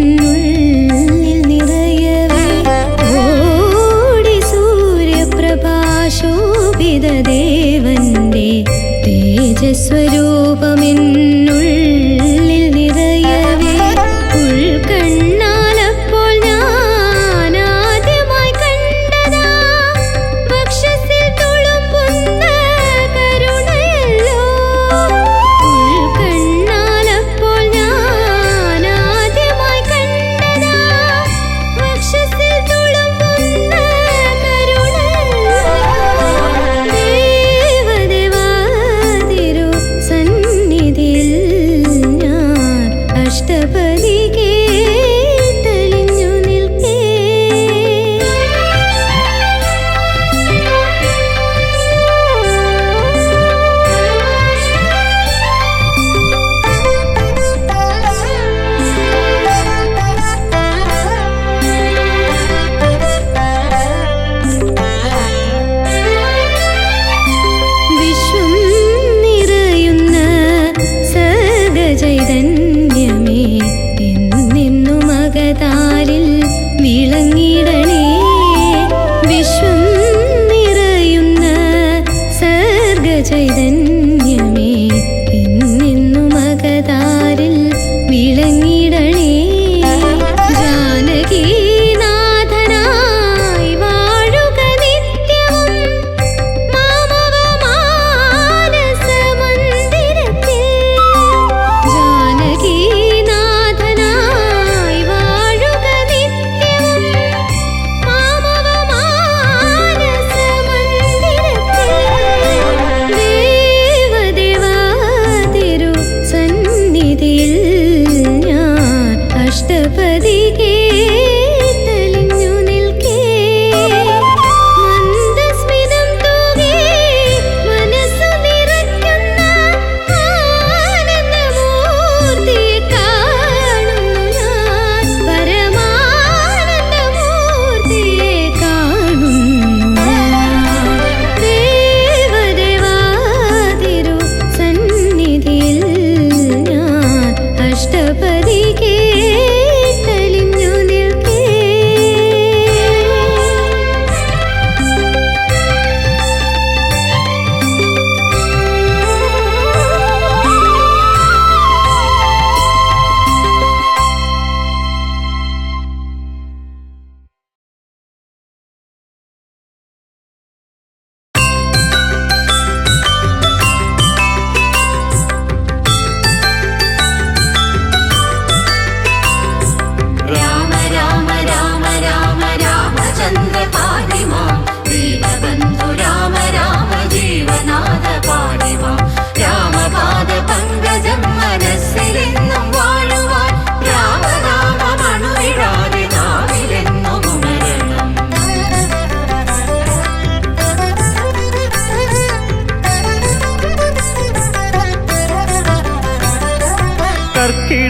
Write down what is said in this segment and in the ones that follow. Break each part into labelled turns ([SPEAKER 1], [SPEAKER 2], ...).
[SPEAKER 1] തേജസ്വരൂപമെന്നുള്ളിൽ നിറയവേ ഓടി സൂര്യപ്രഭാശോഭിത ദേവന്റെ തേജസ്വരൂപമെന്നുള്ളിൽ നിറയവേ ഉൾക്കണ്ണാലപ്പോൾ ഞാൻ ആദ്യമായി കണ്ടതാ വക്ഷസിൽ തുളുമ്പുന്ന കരുണയല്ലോ. ഉൾക്കണ്ണാലപ്പോൾ ഞാൻ ആദ്യമായി കണ്ടതാ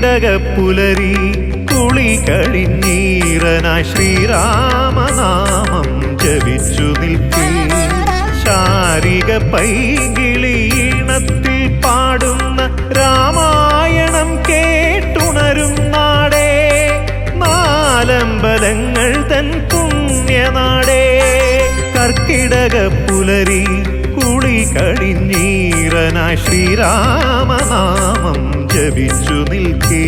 [SPEAKER 2] കർക്കിടകപ്പുലരി കുളി കഴിഞ്ഞീറനായി ശ്രീരാമനാമം ജപിച്ചു നിൽക്കേ ശാരിക പൈകിളീണത്തിൽ പാടുന്ന രാമായണം കേട്ടുണരും നാടേ നാലമ്പലങ്ങൾ തൻ പുണ്യനാടേ കർക്കിടകപ്പുലരി കുളി കഴിഞ്ഞീറനായി ശ്രീരാമനാമം ജപിച്ചു നിൽക്കേ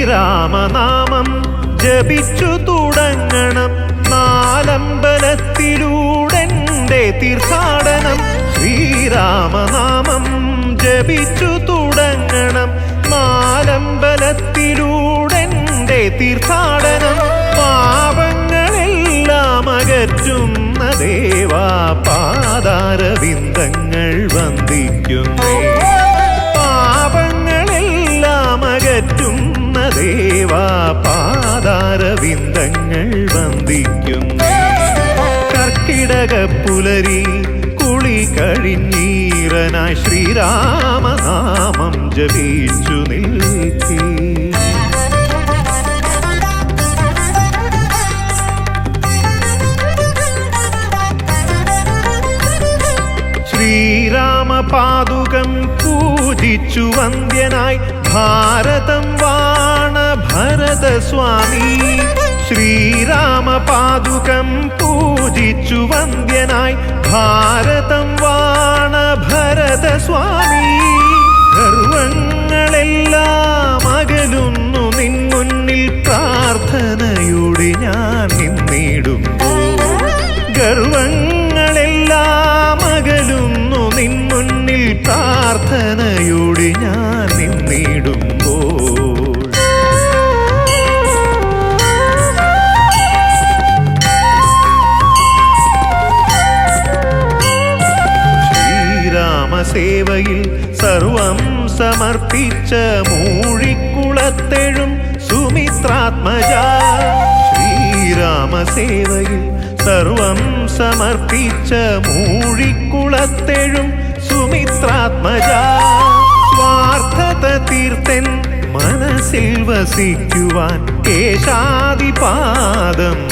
[SPEAKER 2] ശ്രീരാമനാമം ജപിച്ചു തുടങ്ങണം നാലമ്പലത്തിലൂടെൻ്റെ തീർത്ഥാടനം ശ്രീരാമനാമം ജപിച്ചു തുടങ്ങണം നാലമ്പലത്തിലൂടെൻ്റെ തീർത്ഥാടനം പാപങ്ങളെല്ലാം അകറ്റുന്ന ദേവാ പാദാരവിന്ദങ്ങൾ വന്ദിക്കുന്നേ പാപങ്ങളെല്ലാം അകറ്റുന്ന ദേവാ പാദാരവിന്ദങ്ങൾ വന്ദിക്കുന്നേ കർക്കിടകപ്പുലരി കുളി കഴിഞ്ഞീറനായി ശ്രീരാമനാമം ജപിച്ചു നിൽക്കേ ശ്രീരാമപാദുകം പൂജിച്ചു വന്ദ്യനായി ഭാരതം വാണ ഭരതസ്വാമി ശ്രീരാമപാദുകം പൂജിച്ചു വന്ദ്യനായി ഭാരതം വാണ ഭരതസ്വാമി ഗർവങ്ങളെല്ലാം അകലുന്നു നിൻ മുന്നിൽ പ്രാർത്ഥനയോടെ ഞാൻ നിന്നിടുമ്പോൾ ഗർവങ്ങളെല്ലാം അകലുന്നു നിൻ മുന്നിൽ പ്രാർത്ഥനയോടെ ഞാൻ നിന്നിടുമ്പോൾ ശ്രീരാമസേവയിൽ സർവം സമർപ്പിച്ച മൂഴിക്കുളത്തെഴും സുമിത്രാത്മജ ശ്രീരാമസേവയിൽ സർവം സമർപ്പിച്ച മൂഴിക്കുളത്തെഴും സുമിത്രാത്മജ സ്വാർത്ഥത തീർത്തൻ മനസ്സിൽ വസിക്കുവാൻ കേശാദിപാദം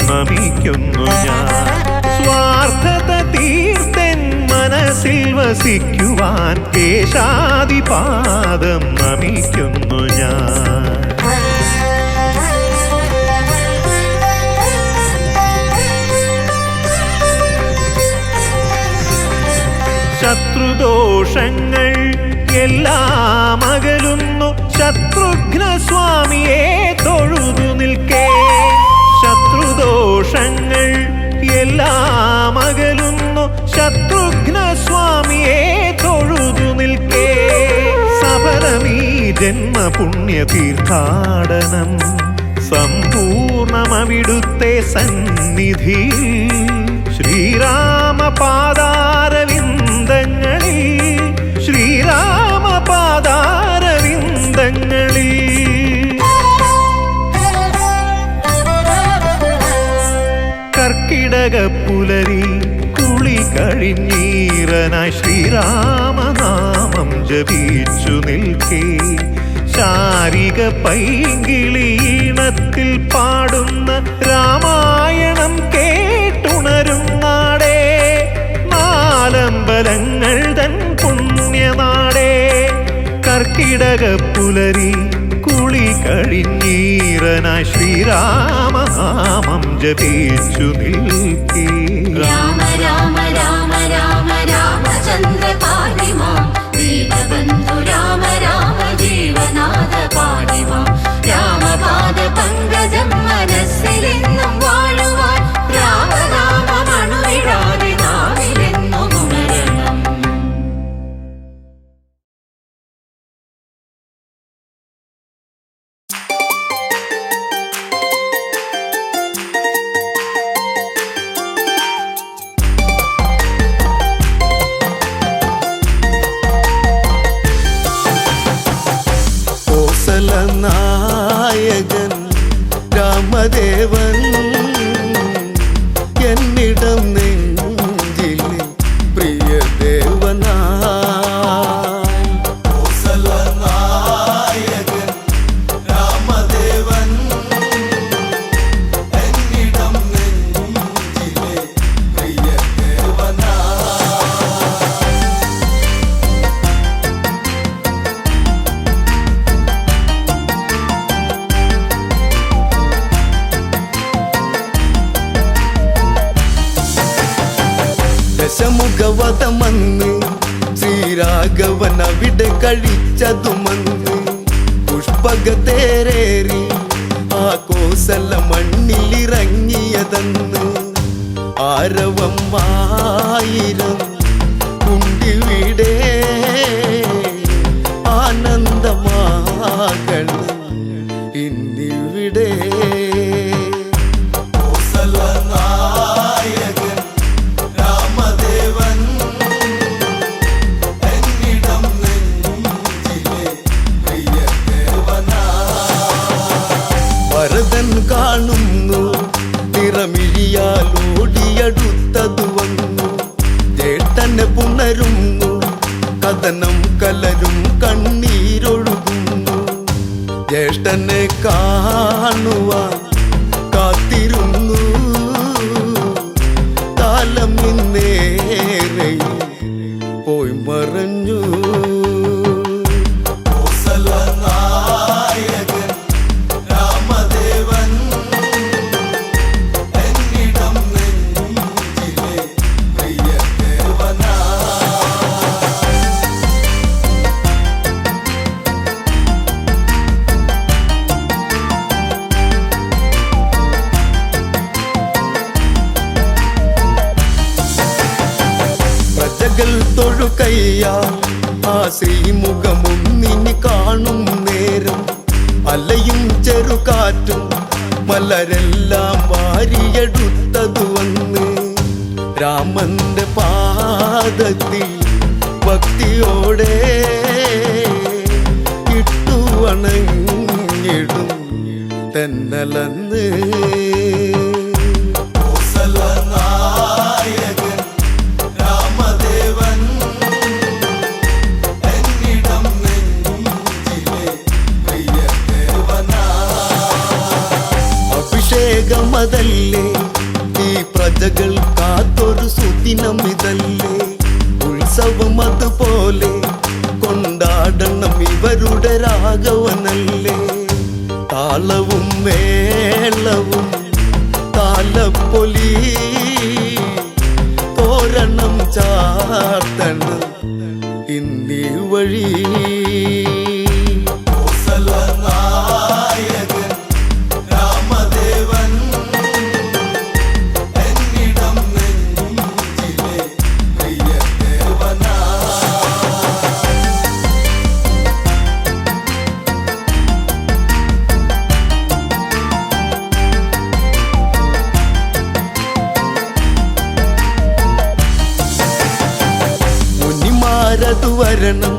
[SPEAKER 2] നമിക്കുന്നു ഞാൻ സ്വാർത്ഥത തീർത്തൻ മനസ്സിൽ വസിക്കുവാൻ കേശാദിപാദം നമിക്കുന്നു ഞാൻ ശത്രുദോഷങ്ങൾ എല്ലാം അകലുന്നു ശത്രുഘ്ന സ്വാമിയെ തൊഴുതു നിൽക്കേ ശത്രുദോഷങ്ങൾ എല്ലാം അകലുന്നു ശത്രുഘ്ന സ്വാമിയെ തൊഴുതു നിൽക്കേ സഫലമീ ജന്മപുണ്യ തീർത്ഥാടനം സമ്പൂർണമവിടുത്തെ സന്നിധി ശ്രീരാമപാദാരവിന്ദങ്ങളിൽ ശ്രീരാമപാദാരവിന്ദങ്ങളിൽ കർക്കിടകപ്പുലരി കുളി കഴിഞ്ഞീറനായി ശ്രീരാമനാമം ജപിച്ചു നിൽക്കേ ശാരിക പൈകിളീണത്തിൽ പാടുന്ന രാമായണം കേട്ടുണരും നാടേ നാലമ്പലങ്ങൾ തൻ പുണ്യനാടേ കർക്കിടകപ്പുലരി കുളി കഴിഞ്ഞീറനായി ശ്രീരാമനാമം ജപിച്ചു നിൽക്കേ
[SPEAKER 1] രാമ രാമ രാമ രാമ രാമചന്ദ്ര പാണിമാം ദീനബന്ധു രാമ രാമ ജീവനാഥ പാണിമാം രാമപാദ പങ്കജം മനസ്സിലെന്നും വാഴുവാൻ രാമനാമമണുവിടാതെ നാവിലെന്നും ഉണരണം
[SPEAKER 3] രാമദേവൻ എന്നിടം നെഞ്ചിലെ പ്രിയ ദേവനായി
[SPEAKER 4] കോസലനായകൻ രാമദേവൻ എന്നിടം നെഞ്ചിലെ പ്രിയ ദേവനായി
[SPEAKER 3] ദശമുഖവധമന്ന് ശ്രീരാഘവൻ അവിടെ കഴിച്ചതുമന്ന് പുഷ്പകത്തേരേറി ആ കോസല മണ്ണിലിറങ്ങിയതെന്ന് ആരവം ആയിരം കുണ്ടിവിടെ ആനന്ദമാകണം ഇന്നിവിടെ
[SPEAKER 4] കോസലനായകൻ രാമദേവൻ എന്നിടം നെഞ്ചിലെ പ്രിയ ദേവനായി
[SPEAKER 3] ഭരതൻ കാണുന്നു നിറമിഴിയാൽ ഓടിയടുത്തതു വന്നു ചേട്ടനെ പുണരുന്നു കഥനം കലരും കണ്ണീരൊഴുകുന്നു ജ്യേഷ്ഠനെ കാണുവാൻ കാത്തിരുന്നു കാലം ഇന്നേറെ പോയി മറഞ്ഞു
[SPEAKER 4] കോസലനായകൻ രാമദേവൻ എന്നിടം നെഞ്ചിലെ പ്രിയ ദേവനായി
[SPEAKER 3] പ്രജകൾ തൊഴുകയ്യാ ആ ശ്രീമുഖമൊന്നിനി കാണും നേരം അലയും ചെറുകാറ്റും മലരെല്ലാം വാരിയെടുത്തതു വന്ന് രാമന്റെ പാദത്തിൽ ഭക്തിയോടെ ഇട്ടു വണങ്ങിടും തെന്നലന്ന്
[SPEAKER 4] കോസലനായകൻ രാമദേവൻ എന്നിടം നെഞ്ചിലെ പ്രിയ ദേവനായി
[SPEAKER 3] അഭിഷേകമതല്ലേ ഈ പ്രജകൾ കാത്തൊരു സുദിനം ഇതല്ലേ ഉത്സവം അതുപോലെ കൊണ്ടാടണം ഇവരുടെ രാഘവനല്ലേ താളവും മേളവും താലപ്പൊലി തോരണം ചാർത്തണം ഇന്നീ വഴി
[SPEAKER 4] കോസലനായകൻ രാമദേവൻ എന്നിടം നെഞ്ചിലെ പ്രിയ ദേവനായി
[SPEAKER 3] മുനിമാരതു വരണം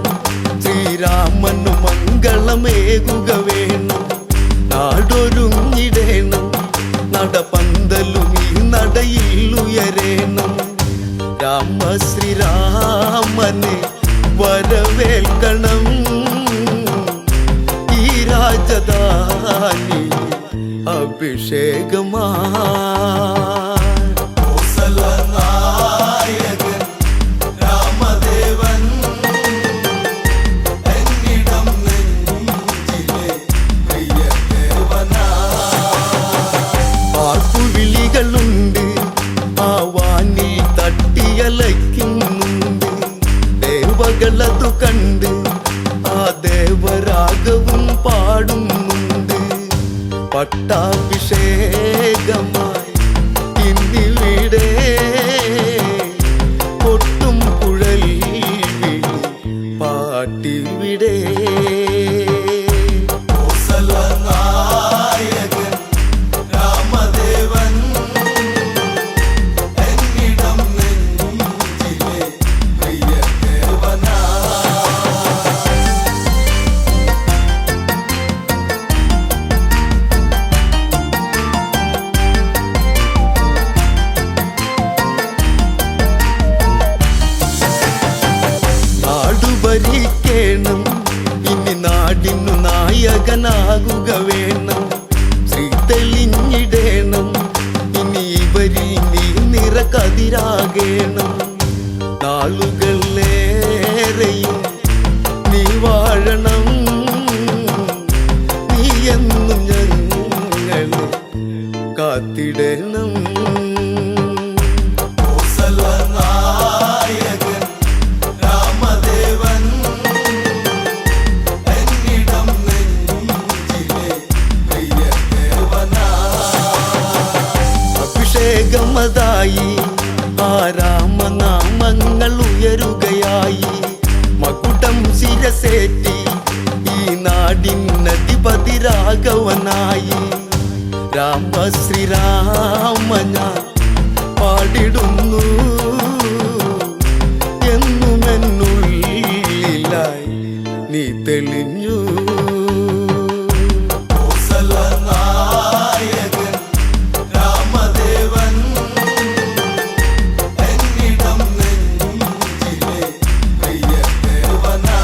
[SPEAKER 3] ശ്രീരാമനു മംഗളമേകുക വേണം നാടൊരുങ്ങിടേണം നടപന്തലും ഈ നടയിൽ ഉയരേണം രാമശ്രീരാമനെ വരവേൽക്കണം ഈ രാജധാനി അഭിഷേകമാ
[SPEAKER 4] കോസലനായകൻ രാമദേവൻ എന്നിടം നെഞ്ചിലെ പ്രിയ ദേവനായി
[SPEAKER 3] ആർപ്പുവിളികളുണ്ട് ആ വാനിൽ തട്ടിയലയ്ക്കുന്നുണ്ട് ദേവകളതു കണ്ട് ആ ദേവരാഗവും പാടുന്നുണ്ട് പട്ടാഭിഷേകമായി ഇന്നിവിടെ കൊട്ടും കുഴൽ വിളി പാട്ടിവിടെ
[SPEAKER 4] കോസലനായകൻ രാമദേവൻ എന്നിടം നെഞ്ചിലെ പ്രിയ ദേവനായി
[SPEAKER 3] മകനാകുക വേണം, ശ്രീ തെളിഞ്ഞിടേണം, ഇനി ഇവരിൽ നീ നിറകതിരാകേണം. നാളുകളേറെയും നീ വാഴണം, നീ എന്നും ഞങ്ങളെ കാത്തിടണം.
[SPEAKER 4] കോസലനായകൻ രാമദേവൻ എന്നിടം നെഞ്ചിലെ പ്രിയദേവനാ.
[SPEAKER 3] അഭിഷേകമതായി ആ രാമനാമങ്ങൾ ഉയരുകയായി, മകുടം ശിരസേറ്റി ഈ നാടിനധിപതി രാഘവനായി. രാമ ശ്രീരാമ ഞാൻ പാടിടുന്നു, എന്നുമെന്നുള്ളിലായി നീ തെളിഞ്ഞു.
[SPEAKER 4] കോസലനായകൻ രാമദേവൻ എന്നിടം നെഞ്ചിലെ പ്രിയദേവനാ.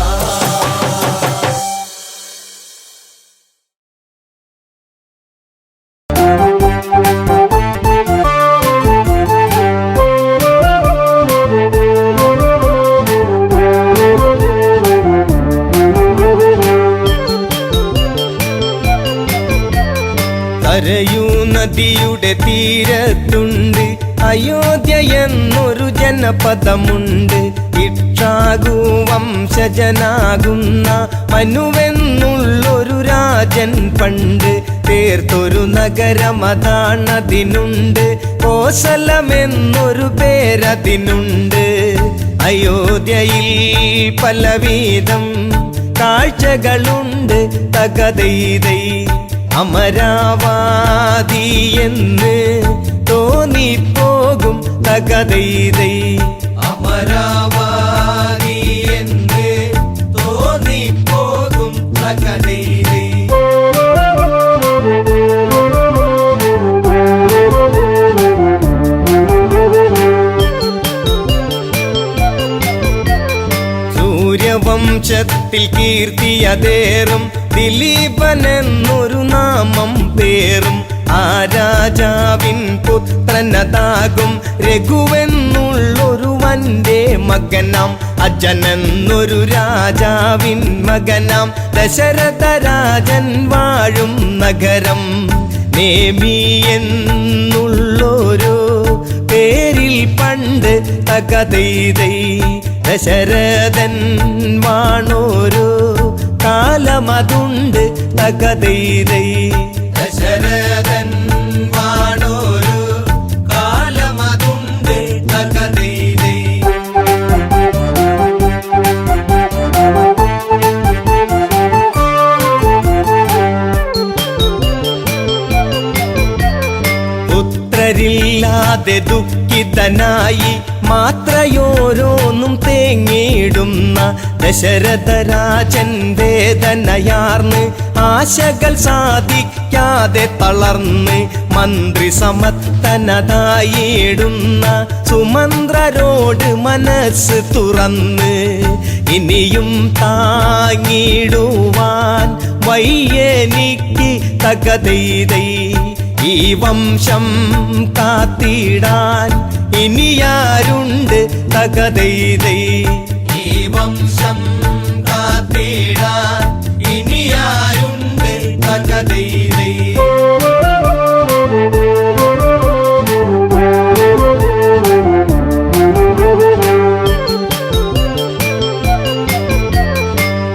[SPEAKER 5] കരയൂ നദിയുടെ തീരത്തുണ്ട് അയോധ്യ എന്നൊരു ജനപദമുണ്ട്. ഇക്ഷാകു വംശജനാകുന്ന മനുവെന്നുള്ളൊരു രാജൻ പണ്ട് തീർത്തൊരു നഗരമതാണതിനുണ്ട്. കോസലമെന്നൊരു പേരതിനുണ്ട്. അയോധ്യയിൽ പലവിധം കാഴ്ചകളുണ്ട്. തകതൈതൈ അമരാവാതി എന്ന് തോന്നിപ്പോകും. തകതൈതൈ അമരാവാതി എന്ന് തോന്നിപ്പോകും. തകതൈതൈ സൂര്യവംശത്തിൽ കീർത്തിയതേറും ദിലീപനെന്നൊരു നാമം പേറും. ആ രാജാവിൻ പുത്രനതാകും രഘുവെന്നുള്ളൊരുവന്റെ മകനാം. അജനെന്നൊരു രാജാവിൻ മകനാം. ദശരഥ രാജൻ വാഴും നഗരം നേമി എന്നുള്ളൊരു പേരിൽ പണ്ട് തകതൈതൈ ദശരഥൻ വാണോരോ കാലമതുണ്ട്. തകതൈതൈ ദശരഥൻ വാണോരോ കാലമതുണ്ട്. തകതൈതൈ പുത്രരില്ലാതെ ദുഃഖിതനായി മാത്രയോരോന്നും തേങ്ങിടുന്ന ദശരഥരാജൻ വേദനയാർന്ന് ആശകൾ സാധിക്കാതെ തളർന്ന് മന്ത്രി സമത്തനതായിടുന്ന സുമന്ത്രരോട് മനസ്സ് തുറന്ന് ഇനിയും താങ്ങിടുവാൻ വയ്യെനിക്ക് തകതൈതൈ ഈ വംശം കാത്തിടാൻ ഇനിയാരുണ്ട് തകതൈതൈ ഈ വംശം കാത്തിടാൻ ഇനിയാരുണ്ട് തകതൈതൈ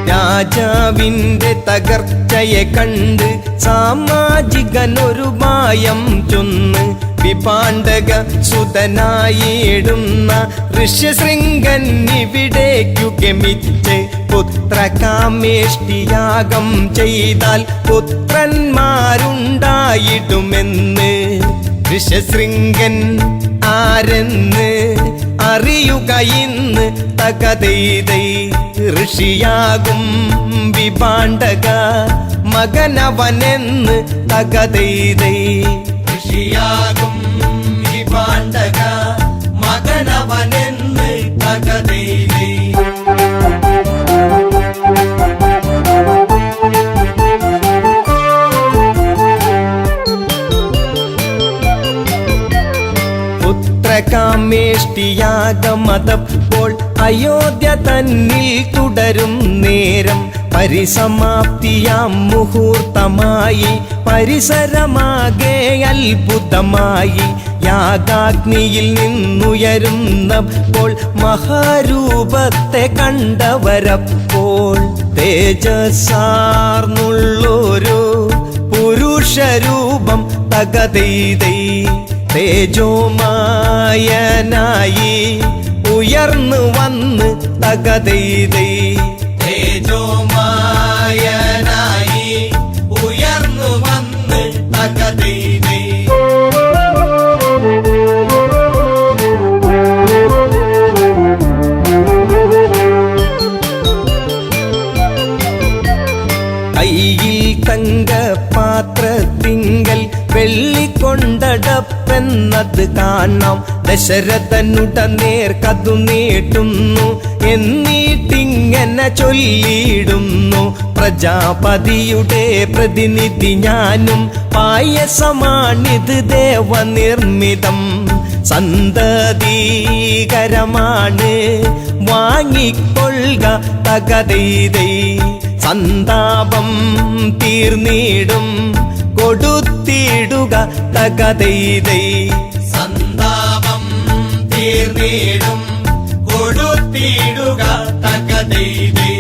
[SPEAKER 5] രാജാവിന്റെ തകർച്ചയെ കണ്ട് സാമാജികനൊരു മായം ചൊന്ന് വിപാണ്ഡക സുതനായിടുന്ന ഋഷ്യശൃംഗൻ ഇവിടേക്കു ഗമിച്ച് പുത്രകാമേഷ്ടിയാഗം ചെയ്താൽ പുത്രന്മാരുണ്ടായിടുമെന്ന് ഋഷ്യശൃംഗൻ ആരെന്ന് അറിയുക ഇന്ന് തകതൈതൈ ഋഷിയാകും വിപാണ്ഡക മകനവനെന്ന് തകതൈതൈ ഋഷിയാകും വിപാണ്ഡക മകനവനെന്ന് തകതൈതൈ സൃഷ്ടിയാഗമതപ്പോൾ അയോധ്യ തന്നിൽ തുടരും നേരം പരിസമാപ്തിയാം മുഹൂർത്തമായി പരിസരമാകെ അത്ഭുതമായി യാഗാഗ്നിയിൽ നിന്നുയരുന്നപ്പോൾ മഹാരൂപത്തെ കണ്ടവരപ്പോൾ തേജസ്സാർന്നുള്ളൊരു പുരുഷരൂപം തകതൈതൈ തേജോമായനായി ഉയർന്നു വന്ന് തകതൈതൈ
[SPEAKER 1] തേജോമായനായി ഉയർന്നു വന്ന് തകതൈതൈ
[SPEAKER 5] കയ്യിൽ തങ്കപാത്രത്തിങ്കൽ വെള്ളിക്കൊണ്ടടപ്പെന്നത് കാണാം ദശരഥനുടനേർ കതു നീട്ടുന്നു എന്നിട്ടിങ്ങനെ ചൊല്ലിയിടുന്നു പ്രജാപതിയുടെ പ്രതിനിധി ഞാനും പായസമാണിത് ദേവനിർമ്മിതം സന്തതീകരമാണ് വാങ്ങിക്കൊള്ളുക തകതൈതൈ സന്താപം തീർന്നിടും കൊടുത്തിടുക തകതൈതൈ
[SPEAKER 1] സന്താപം തീർന്നിടും കൊടുത്തിടുക തകതൈതൈ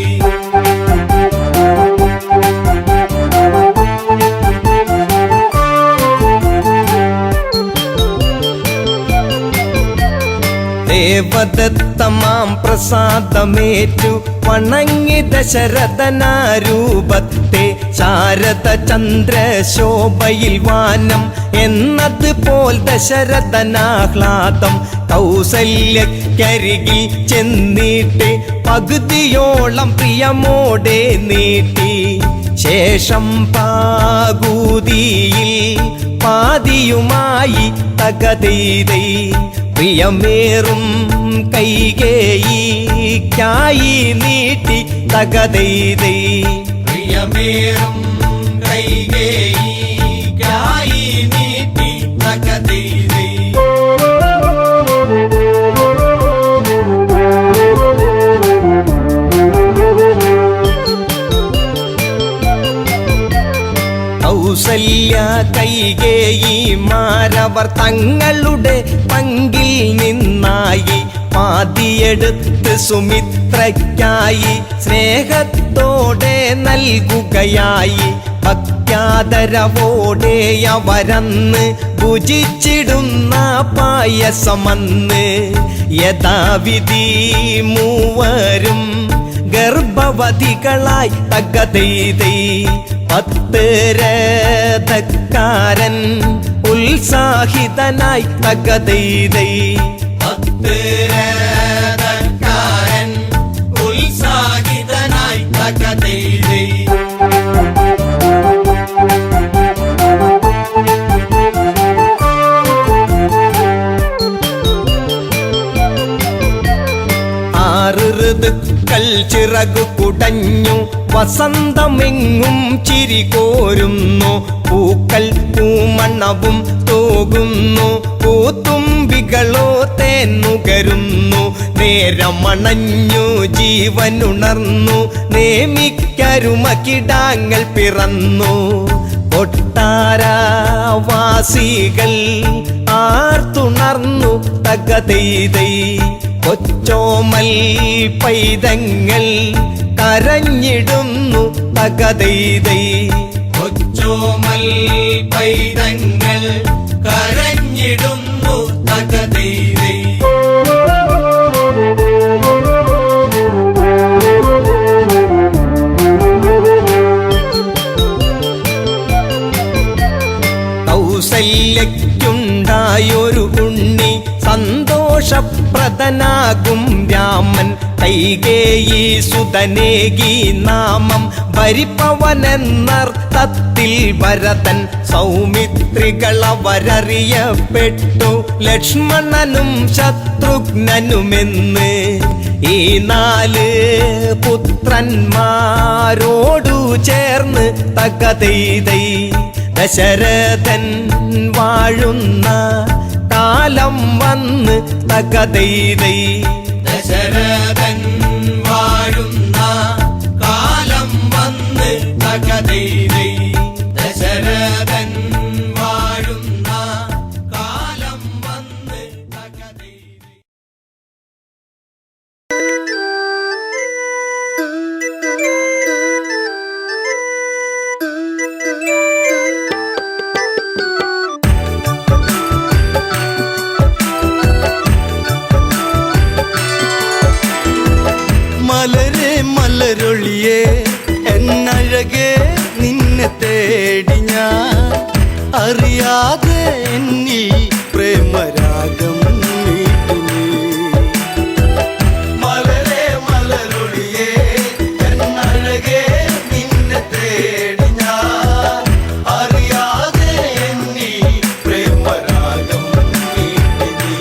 [SPEAKER 5] ദേവദത്തമാം പ്രസാദമേറ്റു വണങ്ങി ദശരഥനാരൂപത്തെ ശാരദ ചന്ദ്രശോഭയിൽ വാനം എന്നതുപോൽ ദശരഥനാഹ്ലാദം കൗസല്യക്കരികിൽ ചെന്നിട്ട് പകുതിയോളം പ്രിയമോടെ നീട്ടി ശേഷം പാകൂതിയിൽ പാതിയുമായി തകതൈതൈ പ്രിയമേറും കൈകേയിക്കായി നീട്ടി തകതൈതൈ
[SPEAKER 1] പ്രിയമേറും കൈകേയിക്കായി നീട്ടി തകതൈതൈ
[SPEAKER 5] കൗസല്യ കൈകേയിമാരവർ തങ്ങളുടെ പങ്കിൽ നിന്നായി പാതിയെടുത്ത് സുമിത്രയ്ക്കായി സ്നേഹത്തോടെ നൽകുകയായി ഭക്ത്യാദരവോടെ അവരന്ന് ഭുജിച്ചിടുന്ന പായസമന്ന് യഥാവിധി മൂവരും ഗർഭവതികളായി തകതൈതൈ 10 രഥക്കാരൻ ഉത്സാഹിതനായി തകതൈതൈ
[SPEAKER 1] 10 രഥക്കാരൻ ഉത്സാഹിതനായി തകതൈതൈ
[SPEAKER 5] ഋതുക്കൾ ചിറകു കുടഞ്ഞു വസന്തമെങ്ങും ചിരി കോരുന്നു പൂക്കൾ പൂമണവും തൂകുന്നു പൂത്തുമ്പികളോ തേന്നുകരുന്നു നേരമണഞ്ഞു ജീവനുണർന്നു നേമിക്കരുമകിടാങ്ങൾ പിറന്നു കൊട്ടാരവാസികൾ ആർത്തുണർന്നു തകതൈതൈ കൊച്ചോമൽ പൈതങ്ങൾ കരഞ്ഞിടുന്നു തകതൈതൈ
[SPEAKER 1] കൊച്ചോമൽ പൈതങ്ങൾ കരഞ്ഞിടുന്നു തകതൈതൈ
[SPEAKER 5] കൗസല്യയ്ക്കുണ്ടായൊരു ഉണ്ണി സന്തോഷപ്രദനാകും രാമൻ കൈകേയി സുതനേകി നാമം ഭരിപ്പവനെന്നർത്ഥത്തിൽ ഭരതൻ സൗമിത്രികളവരറിയപ്പെട്ടു ലക്ഷ്മണനും ശത്രുഘ്നനുമെന്ന് ഈ 4 പുത്രന്മാരോടു ചേർന്ന് തകതൈതൈ ദശരഥൻ വാഴുന്ന കാലം വന്ന് തകതൈതൈ
[SPEAKER 1] ദശരഥൻ വാഴുന്ന കാലം വന്ന് തകതൈതൈ ദശരഥൻ വാഴുന്ന കാലം വന്ന് തകതൈതൈ.
[SPEAKER 3] മലരെ മലരൊളിയേ എന്നഴകേ നിന്നെ തേടി ഞാൻ അറിയാതെ എന്നിൽ പ്രേമരാഗം നീട്ടി. മലരെ മലരൊളിയേ എന്നഴകേ നിന്നെ തേടി ഞാൻ അറിയാതെ എന്നിൽ പ്രേമരാഗം നീട്ടി.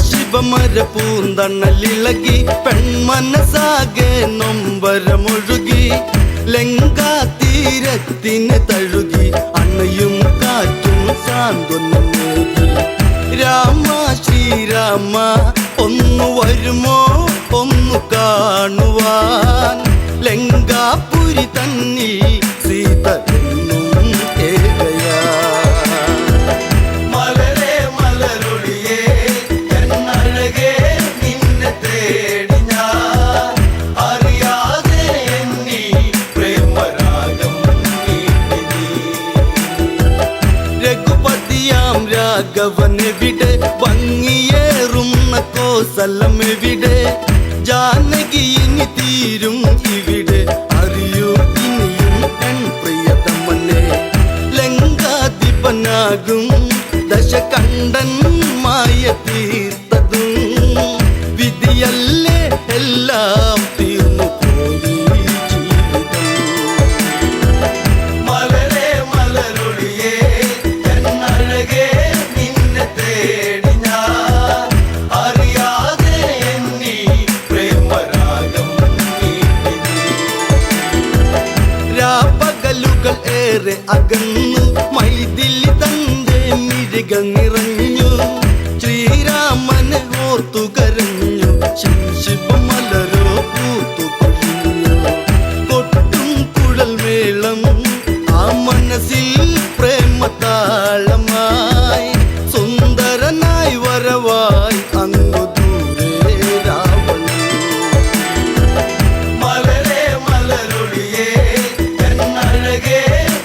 [SPEAKER 3] ശിവമര പൂന്തണലിളകി പെൺമനസാകെ നൊമ്പരമൊഴുകി ലങ്കാ തീരത്തിന് തഴുകി അണയും കാറ്റും സാന്ത്വനമേകി. രാമ ശ്രീരാമ ഒന്നു വരുമോ ഒന്നു കാണുവാൻ ലങ്കാപുരി തന്നിൽ സീത എന്നും ഏകയാ. മലരെ മലരൊളിയേ എന്നഴകേ നിന്നെ തേടി ഞാൻ അറിയാതെ എന്നിൽ പ്രേമരാഗം നീട്ടി. രഘുപതിയാം രാഘവനെവിടെ ഭംഗിയേറുന്ന കോസലമെവിടെ ജാനകി ഇനി തീരും ഇവിടെ അറിയൂ ഇനിയും എൻ പ്രിയതമനെ ലങ്കാധിപനാകും ദശകണ്ഠൻ മായ തീർത്തതും വിധിയല്ലേ എല്ലാം തീർന്നു പോയി ജീവിതം. മലരെ മലരൊളിയേ എന്നഴകേ നിന്നെ തേടി ഞാൻ അറിയാതെ എന്നിൽ പ്രേമരാഗം നീട്ടി. രാപ്പകലുകൾ ഏറെ അകന്നു മൈഥിലി തന്റെ മിഴിക നിറഞ്ഞു ശ്രീരാമനെ ഓർത്തു കരഞ്ഞു ശിവമലരോ പൂത്തു കൊഴിഞ്ഞു. കൊട്ടും കുഴൽ മേളം ആ മനസ്സിൽ പ്രേമതാളമായി സുന്ദരനായി വരവായി അങ്ങു ദൂരെ രാവണൻ. മലരെ മലരൊളിയേ എന്നഴകേ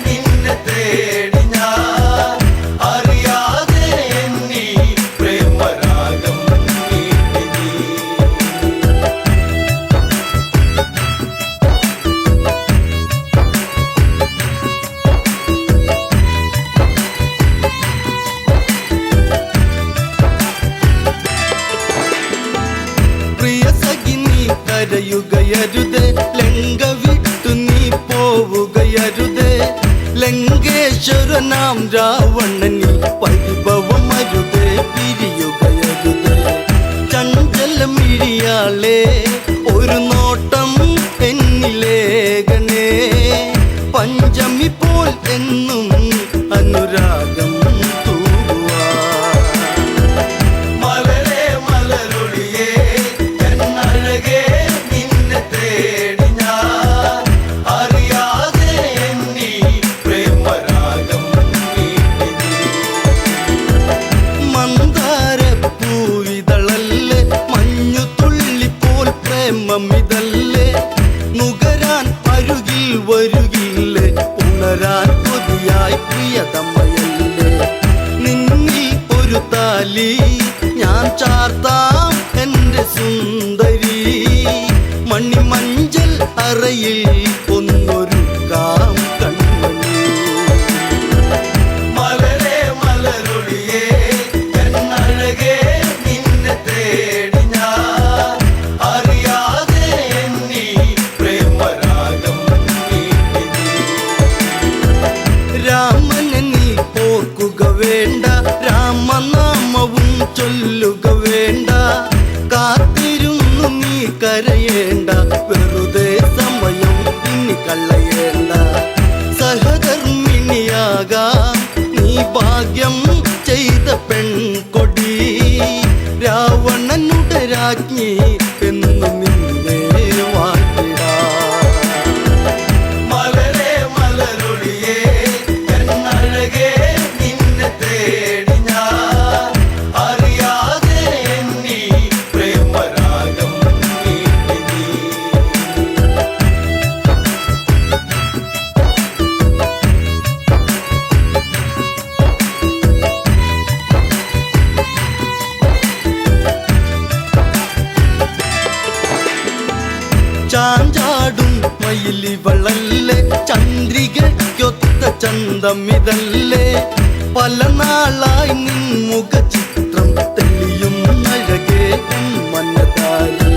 [SPEAKER 3] നിന്നെ തേടി ഞാൻ അറിയാതെ എന്നിൽ പ്രേമരാഗം നീട്ടി. പ്രിയ സഖി നീ കരയുകയരുതേ ലങ്ക വിട്ടു നീ പോവുകയരുതേ ലങ്കേശ്വരനാം രാവണനിൽ പരിഭവമരുതേ പിരിയുകയരുതേ. ചഞ്ചലമിഴിയാളെ ഒരു നോട്ടം എന്നിലേകണേ പഞ്ചമി പോൽ എന്നും അനുരാഗം തൂവാൻ. മലരെ മലരൊളിയേ എന്നഴകേ നിന്നെ തേടി ഞാൻ അറിയാതെ എന്നിൽ പ്രേമരാഗം നീട്ടി. മന്ദാരപ്പൂവിതളല്ലേ മഞ്ഞു തുള്ളിപ്പോൾ പ്രേമമിതല്ലേ നുകരാൻ അരുകിൽ വരുകില്ലേ ഉണരാൻ കൊതിയായി പ്രിയതമയല്ലേ നിന്നിൽ ഒരു താലി ഞാൻ ചാർത്താം എൻ്റെ സുന്ദരി മണിമഞ്ചൽ അറയിൽ ഒന്നൊരുക്കാം കൺമണി. മലരെ മലരൊളിയേ എന്നഴകേ നിന്നെ തേടി ഞാൻ അറിയാതെ എന്നിൽ പ്രേമരാഗം നീട്ടി. രാമനെ നീ ഓർക്കുക വേണ്ട രാമനാമവും കണ്ണിലെ ചന്ദ്രികയ്ക്കൊത്ത ചന്തമിതല്ലേ പല നാളായി നിൻ മുഖചിത്രം തെളിയും അഴകേ മനതാരി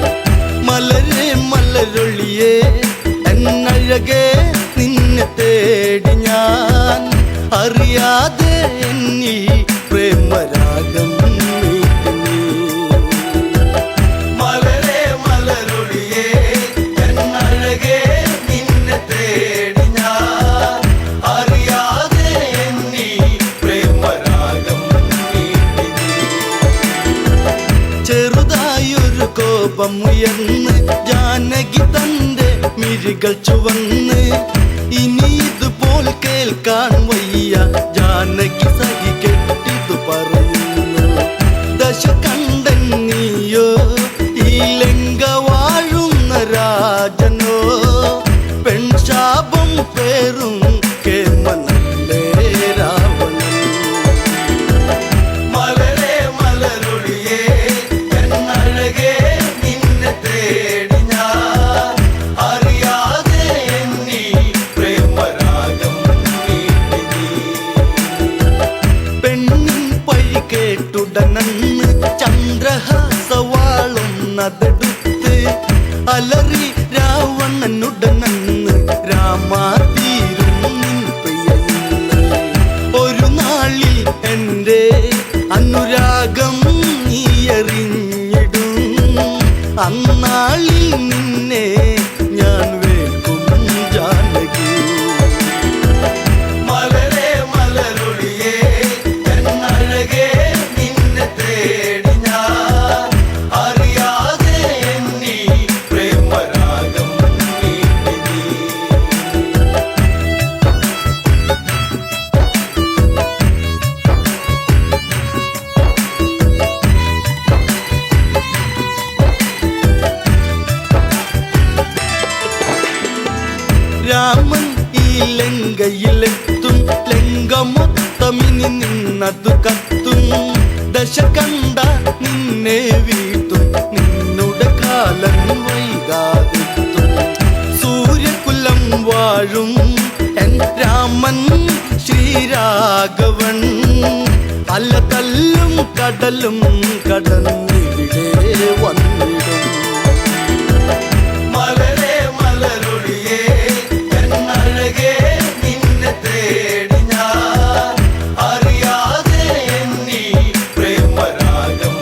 [SPEAKER 3] മലരെ മലരൊളിയേ എന്നഴകേ നിന്നെ തേടി ഞാൻ അറിയാതെ എന്നീ പ്രേമരാഗം മലരെ മലരൊളിയേ എന്നഴകേ നിന്നെ തേടി ഞാൻ അറിയാതെ എന്നീ പ്രേമരാഗം ചെറുതായൊരു കോപം ഉയർന്ന് ജാനകി തന്റെ മിഴികൾ ചുവന്ന് ഇനി ഇതുപോൽ കേൾക്കാൻ വയ്യ ജാനകി സഹി കെട്ടിതു പറയുന്നു ദശകണ്ഠൻ നീയോ ഈ ലങ്ക വാഴുന്ന രാജനോ പെൺശാപം പേറും കേമനല്ലേ രാവണൻ മലരെ മലരൊളിയേ എന്നഴകേ നിന്നെ തേടി ഞാൻ അറിയാതെ എന്നീ പ്രേമരാഗം പെണ്ണിൻ പഴി കേട്ടുടനന്ന് ചന്ദ്രഹാസവാളുന്നതെടുത്ത് അലറി രാവണനുടനന്ന് രാമാതീരും നിൻ പ്രിയന്ന് ഒരു നാളിൽ എൻ്റെ അനുരാഗം നീ എറിഞ്ഞിടും അന്നാളിൽ നിന്നെ ഞാൻ വേൽക്കും ജാനകി മലരെ മലരൊളിയേ എന്നഴകേ നിന്നെ തേടി ഞാൻ അറിയാതെ എന്നീ പ്രേമരാഗം രാമൻ ഈ ലങ്കയിലെത്തും ലങ്ക മൊത്തമിനി നിന്നതു കത്തും ദശകണ്ഠ നിന്നെ വീഴ്ത്തും നിന്നുടെ കാലം വൈകാതെത്തും സൂര്യകുലം വാഴും എൻ രാമൻ ശ്രീരാഘവൻ അല തല്ലും കടലും കടന്നിവിടെ വന്നിടും മലരെ മലരൊളിയേ എന്നഴകേ നിന്നെ തേടി ഞാൻ അറിയാതെ എന്നീ പ്രേമരാഗം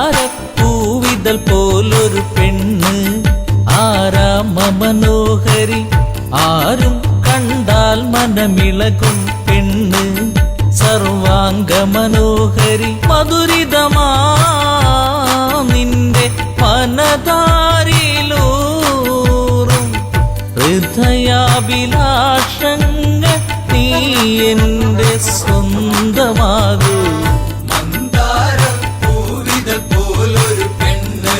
[SPEAKER 6] മന്ദാരപ്പൂവിതൾ പോലൊരു പെണ്ണ് ആരാമ മനോഹരി ആരും കണ്ടാൽ മനമിളകും പെണ്ണ് സർവാംഗ മനോഹരി മധുരിതമാ നിന്റെ മനതാരിലൂറും ഹൃദയാഭിലാഷങ്ങൾ നീ എൻ്റെ സ്വന്തമാകൂ
[SPEAKER 1] പോലൊരു പെണ്ണ്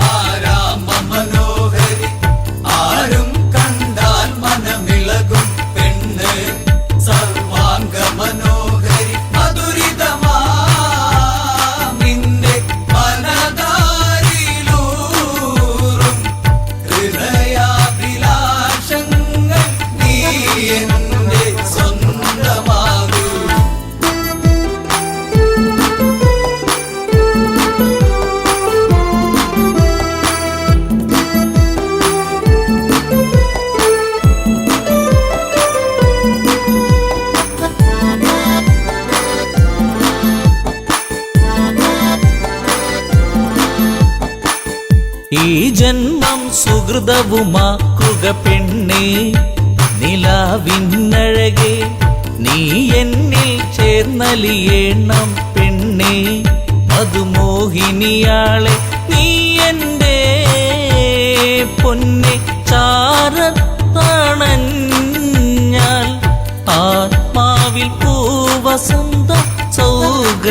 [SPEAKER 1] ആരാമ മനോഹരി ആരും കണ്ടാൽ മനമിളകും പെണ്ണ് സർവാംഗ മനോഹരി മധുരിതമാ നിന്റെ മനതാരിലൂറും ഹൃദയാഭിലാഷങ്ങൾ നീ എൻ്റെ സ്വന്തമാകൂ
[SPEAKER 6] ഈ ജന്മം സുഹൃതവുമാക്കുക പെണ്ണേ നിലാവിന്നഴകെ നീ എന്നിൽ ചേർന്നലിയേണം പെണ്ണേ മധുമോഹിനിയാളെ നീ എൻ്റെ പൊന്നെ ചാരത്തണഞ്ഞാൽ വസന്തം സൗഗന്ധമായിടും.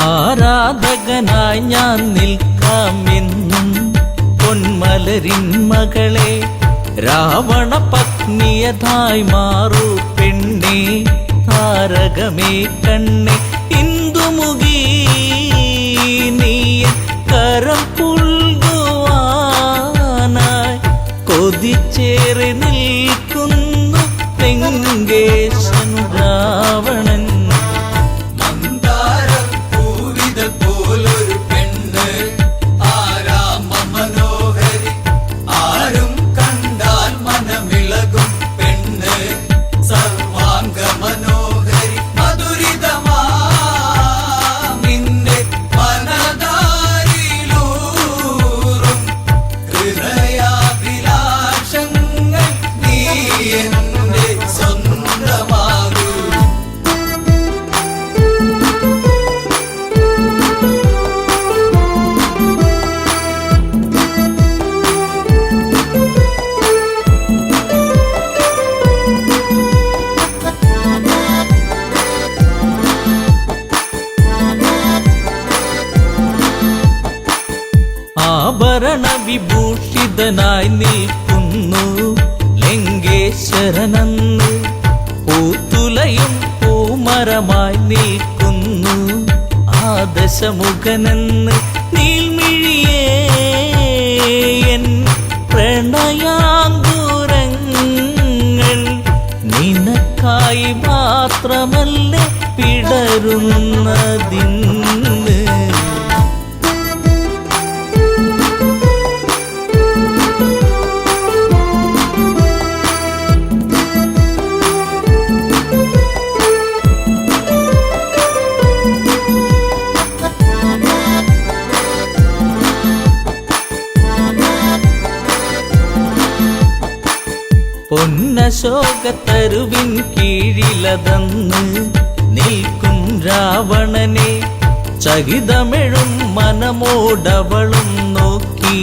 [SPEAKER 6] ആരാധകനായി ഞാൻ നിൽക്കാമെന്നും പൊന്മലരിൻ മകളെ, രാവണ പത്നിയതായി മാറൂ പെണ്ണെ, താരകമേ കണ്ണെ, ഇന്ദുമുഖി നീ കരം പുൽകുവാനായി കൊതിച്ചേറി നിൽക്കുന്നു ലങ്കേശൻ രാവണൻ.
[SPEAKER 1] മന്ദാരപ്പൂവിതൾ പോലൊരു പെണ്ണ്, ആരാമ മനോഹരി, ആരും കണ്ടാൽ മനമിളകും പെണ്ണ്, സർവാംഗ മനോഹരി, മധുരിതമാ നിന്റെ മനതാരിലൂറും ഹൃദയാഭിലാഷങ്ങൾ നീ എന്റെ സ്വന്തമാകൂ.
[SPEAKER 6] ആഭരണ വിഭൂഷിതനായി നിൽക്കുന്നു ലങ്കേശ്വരനന്ന്, പൂത്തുലയും പൂമരമായി നിൽക്കുന്നു ആദശമുഖനെന്ന്. നീൽമിഴിയേ എൻ പ്രണയാങ്കുരങ്ങൾ നിനക്കായി മാത്രമല്ലേ പിടരുന്നതിന്ന്. പൊന്നശോകത്തരുവിൻ കീഴിലതന്ന് നിൽക്കും രാവണനെ, ചകിതമെഴും മനമോടവളും നോക്കി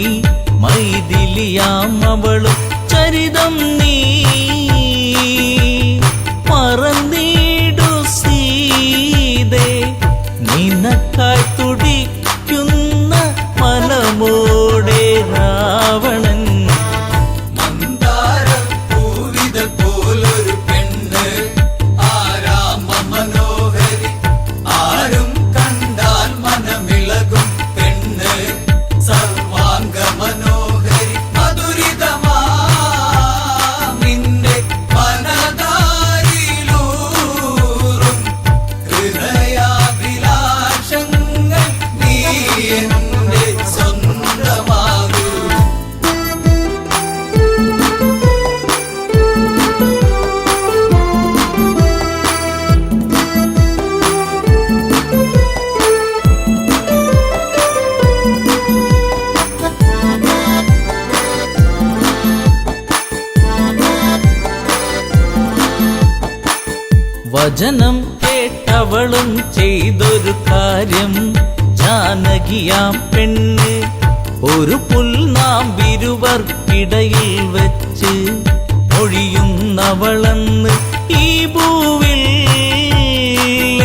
[SPEAKER 6] മൈഥിലിയാം അവളും ചരിതം നീ മറന്നീടു സീതേ, നിനക്കായി തുടിക്കുന്ന മനമോടെ രാവണൻ.
[SPEAKER 1] മന്ദാരപ്പൂവിതൾ പോലൊരു പെണ്ണ്, ആരാമ മനോഹരി, ആരും കണ്ടാൽ മനമിളകും പെണ്ണ്, സർവാംഗ മനോഹരി, മധുരിതമാ നിന്റെ മനതാരിലൂറും ഹൃദയാഭിലാഷങ്ങൾ നീ എന്റെ സ്വന്തമാകൂ.
[SPEAKER 6] വചനം കേട്ടവളും ചെയ്തൊരു കാര്യം, ജാനകിയാം പെണ്ണ് ഒരു പുൽനാമ്പിരുവർക്കിടയിൽ വെച്ച് ഒഴിയുന്നവളെന്ന്. ഈ ഭൂവിൽ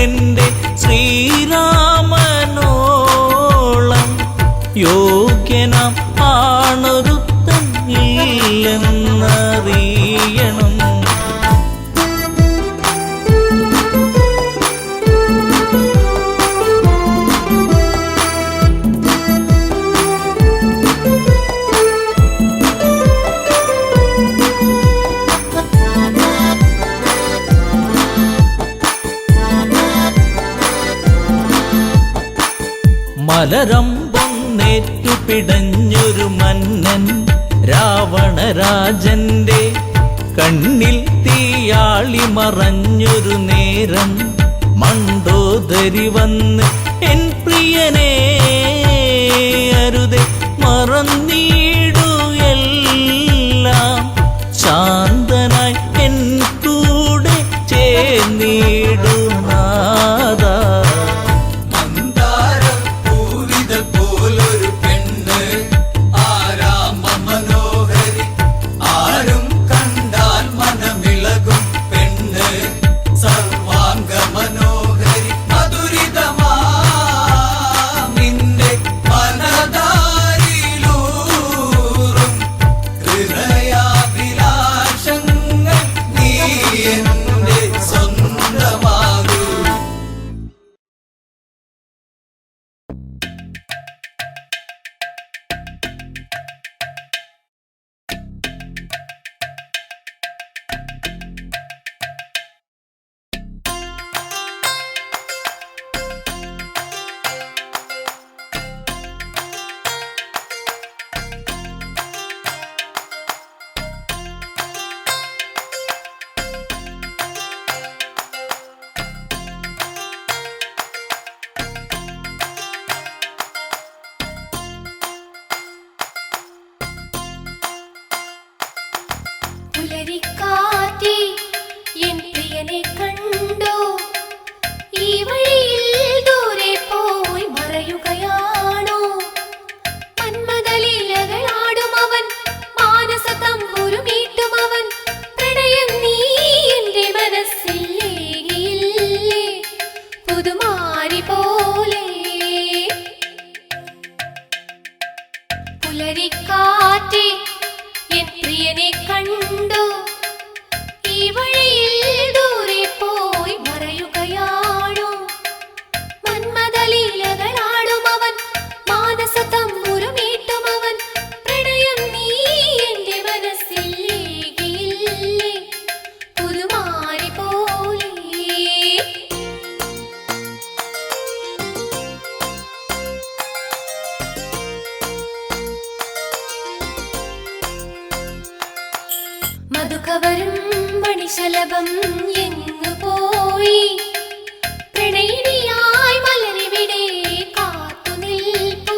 [SPEAKER 6] എന്റെ ശ്രീരാമനോളം യോഗ്യനാം ആണൊരുത്തൻ ഇല്ലെന്നറിയണം. മലരമ്പൊന്നേറ്റു പിടഞ്ഞൊരു മന്നൻ രാവണരാജന്റെ കണ്ണിൽ തീയാളി മറഞ്ഞൊരു നേരം, മണ്ടോദരി വന്ന് എൻ പ്രിയനെ അരുതെ മറ
[SPEAKER 7] പുലരിക്കാറ്റേ എൻ പ്രിയനെ കണ്ടു ഈ വഴിയിൽ ദൂരെ പോയി മറയുകയാണു മന്മദലീലകളാടും അവൻ മാനസ തമ്പുരുമീട്ടും അവൻ പ്രണയം നീ എന്റെ മനസ്സിൽ ഏകിയില്ലേ പുതുമാരി പോലെ മധുകവരും മണിശലഭം എങ്ങു പോയി പ്രണയിനിയായി മലരിവിടെ കാത്തു നിൽപ്പു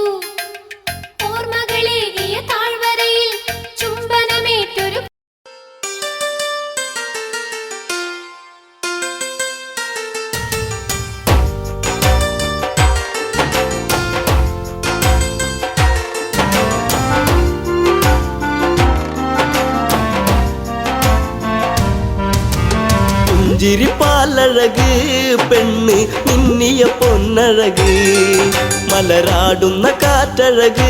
[SPEAKER 7] ഓർമ്മകളേകിയ താഴ്വരയിൽ ചുംബനമേറ്റൊരു
[SPEAKER 5] പുഞ്ചിരിപ്പാലഴക് പെണ്ണ് മിന്നിയ പൊന്നഴക് മലരാടുന്ന കാറ്റഴക്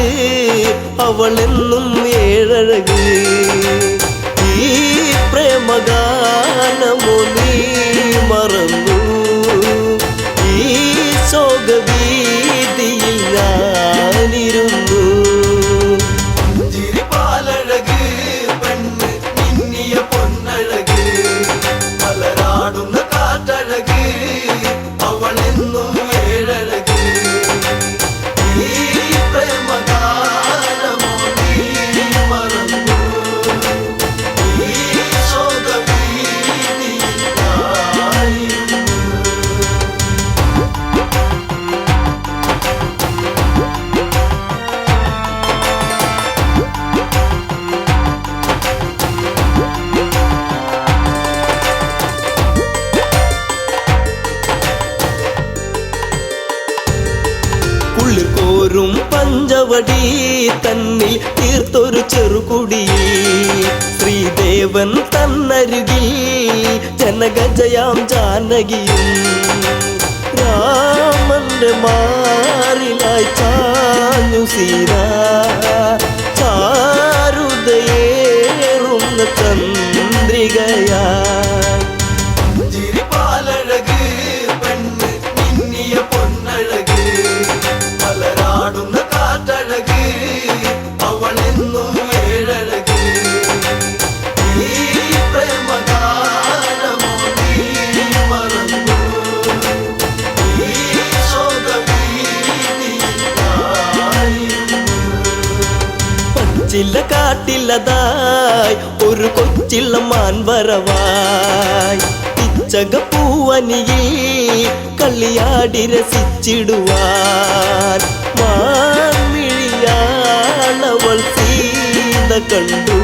[SPEAKER 5] അവളെന്നും ഏഴഴക് ഈ പ്രേമഗാനമോ നീ മറന്നു ഈ ശോകവീതിയിൽ ഞാനിരുന്നു
[SPEAKER 3] ചിരിപ്പാലഴക് പെണ്ണ് മിന്നിയ പൊന്നഴക് മലരാടുന്ന കാറ്റഴക് അവളെന്നും ഏഴഴക് ഈ പ്രേമഗാനമോ നീ മറന്നു ഈ ശോകവീതിയിൽ ഞാനിരുന്നു.
[SPEAKER 5] ഉള്ളിൽ കോരും പഞ്ചവടി തന്നിൽ തീർത്തൊരു ചെറുകുടി ശ്രീദേവൻ തന്നരുകിൽ ജനഗജയാം ജാനകിയും രാമന്റെ മാറിലായി ചാഞ്ഞു സീത ചാരുതയേറുന്ന ചന്ദ്രികയായി
[SPEAKER 3] ചിരിപ്പാലഴക് പെണ്ണ് മിന്നിയ പൊന്നഴക് മലരാടുന്ന കാറ്റഴക് അവളെന്നും ഏഴഴക് ഈ പ്രേമഗാനമോ നീ മറന്നു ഈ ശോകവീതിയിൽ ഞാനിരുന്നു.
[SPEAKER 5] പച്ചില കാട്ടിലതായി ഒരു കൊച്ചിള്ള മാൻവരവായി പിച്ചകപ്പൂവനിയിൽ കളിയാടി രസിച്ചിടുവാൻ മാൻമിഴിയാളവൾ സീത കണ്ടു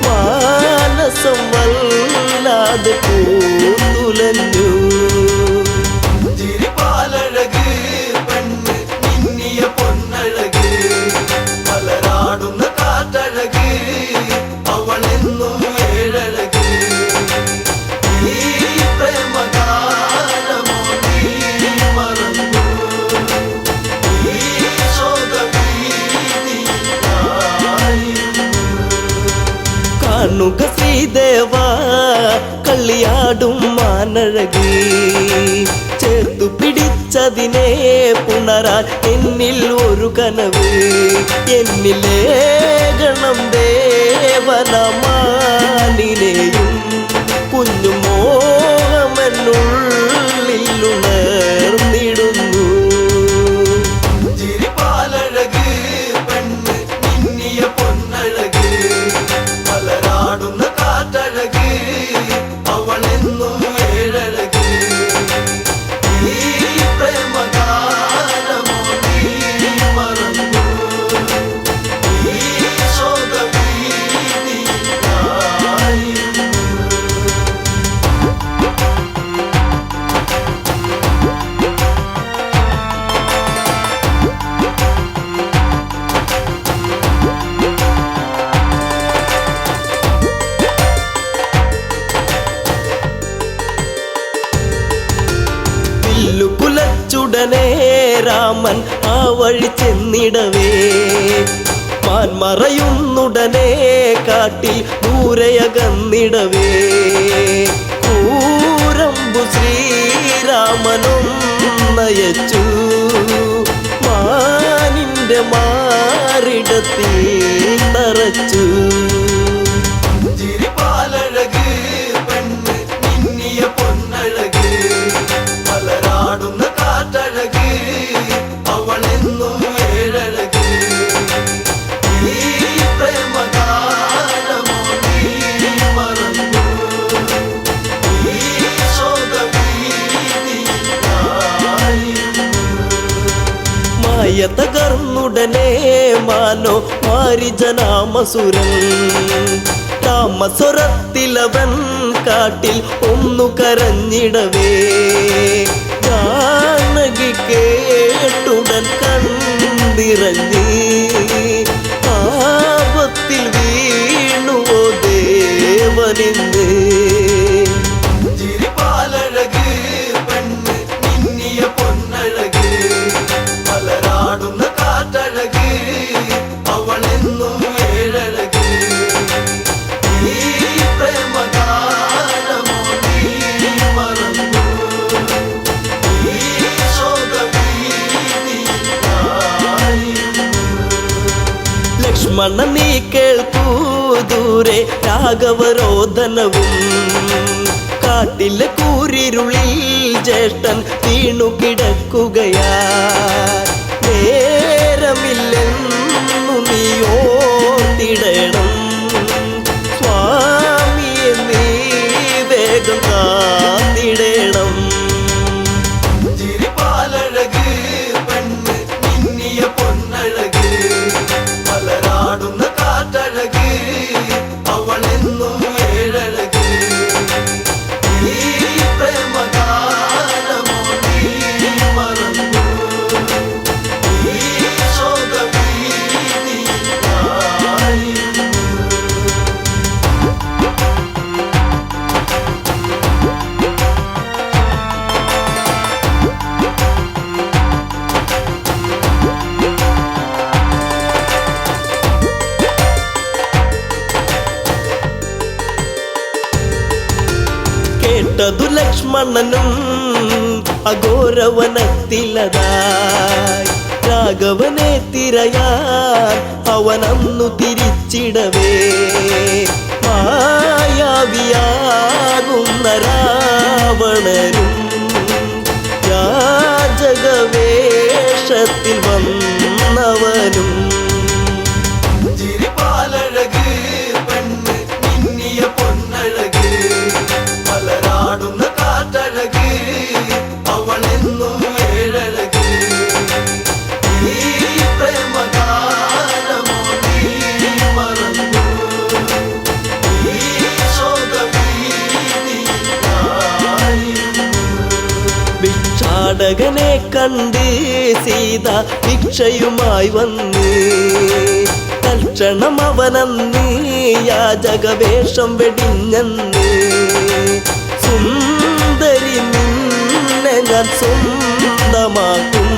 [SPEAKER 5] മാനസം വല്ലാതെ പൂത്തുലഞ്ഞു
[SPEAKER 3] ചിരിപ്പാലഴക് പെണ്ണ് മിന്നിയ പൊന്നഴക് മലരാടുന്ന കാറ്റഴക് അവളെന്നും ഏഴഴക് ഈ പ്രേമഗാനമോ നീ മറന്നു ഈ ശോകവീതിയിൽ ഞാനിരുന്നു.
[SPEAKER 5] കാണുക ശ്രീദേവ കളിയാടും മാനഴകി ചേർത്തു പിടിച്ചതിനെ പുണരാൻ എന്നിൽ ഒരു കനവ് എന്നിലേ ഗണം ദേവനമാനിനെയും കുഞ്ഞു മോഹമെന്നുള്ളിൽ ഉണർന്നിടുന്നു
[SPEAKER 3] ചിരിപ്പാലഴക് പെണ്ണ് മിന്നിയ പൊന്നഴക് മലരാടുന്ന കാറ്റഴക് അവളെന്നും ഏഴഴക് ഈ പ്രേമഗാനമോ നീ മറന്നു ഈ ശോകവീതിയിൽ ഞാനിരുന്നു.
[SPEAKER 5] കുലച്ചുടനെ രാമൻ ആ വഴി ചെന്നിടവേ മറയുന്നുടനെ കാട്ടിൽ ദൂരയകന്നിടവേ കൂരമ്പു ശ്രീരാമനും നയച്ചു മാനിന്റെ മാറിടത്തിൽ തറച്ചു.
[SPEAKER 4] ചിരിപ്പാലഴക് പെണ്ണ് മിന്നിയ പൊന്നഴക് മലരാടുന്ന കാറ്റഴക് അവളെന്നും ഏഴഴക്. ഈ പ്രേമഗാനമോ നീ മറന്നു ഈ ശോകവീതിയിലായിരുന്നു.
[SPEAKER 5] മായ തകർന്നുടനെ മാനോ മാരിജനാമസുരൻ താമസ്വരത്തിലവൻ കാട്ടിൽ ഒന്നു കരഞ്ഞിടവേ ജാനകി കേട്ടുടൻ കണ്ടിറങ്ങി ആപത്തിൽ വീണുവോ ദേവനിന്ന്.
[SPEAKER 4] ചിരിപ്പാലഴക് പെണ്ണ് മിന്നിയ പൊന്നഴക് മലരാടുന്ന കാറ്റഴക് അവളെന്നും ഏഴഴക്. ഈ പ്രേമഗാനമോ നീ മറന്നു ഈ ശോകവീതിയിലായിരുന്നു.
[SPEAKER 5] ലക്ഷ്മണ നീ കേൾക്കൂ ദൂരെ രാഘവരോധനവും കാട്ടിലെ കൂരിരുളിൽ ജ്യേഷ്ഠൻ വീണു കിടക്കുകയാ നേരമില്ലെന്നു നീ ഓർത്തിടണം സ്വാമിയെ നീ വേഗം കാത്തിടണം.
[SPEAKER 4] ചിരിപ്പാലഴക് പെണ്ണ് മിന്നിയ പൊന്നഴക് മലരാടുന്ന കാറ്റഴക് അവളെന്നും ഏഴഴക്. ഈ പ്രേമഗാനമോ നീ മറന്നു ഈ ശോകവീതിയിലായിരുന്നു.
[SPEAKER 5] കേട്ടതു ലക്ഷ്മണനും അഘോരവനത്തിലതായി രാഘവനെ തിരയാൻ അവനന്നു തിരിച്ചിടവേ മായാവിയാകുന്ന രാവണനും യാചകവേഷത്തിൽ വന്നവനും.
[SPEAKER 4] ചിരിപ്പാലഴക് പെണ്ണ് മിന്നിയ പൊന്നഴക് മലരാടുന്ന കാറ്റഴക് അവളെന്നും ഏഴഴക്. ഈ പ്രേമഗാനമോ നീ മറന്നു ഈ ശോകവീതിയിലായിരുന്നു.
[SPEAKER 5] ഭിക്ഷാടകനെ കണ്ട് സീത ഭിക്ഷയുമായി വന്ന് തൽക്ഷണം അവനന്ന് യാചകവേഷം വെടിഞ്ഞന്ന് സുന്ദരി നിന്നെ ഞാൻ സ്വന്തമാക്കും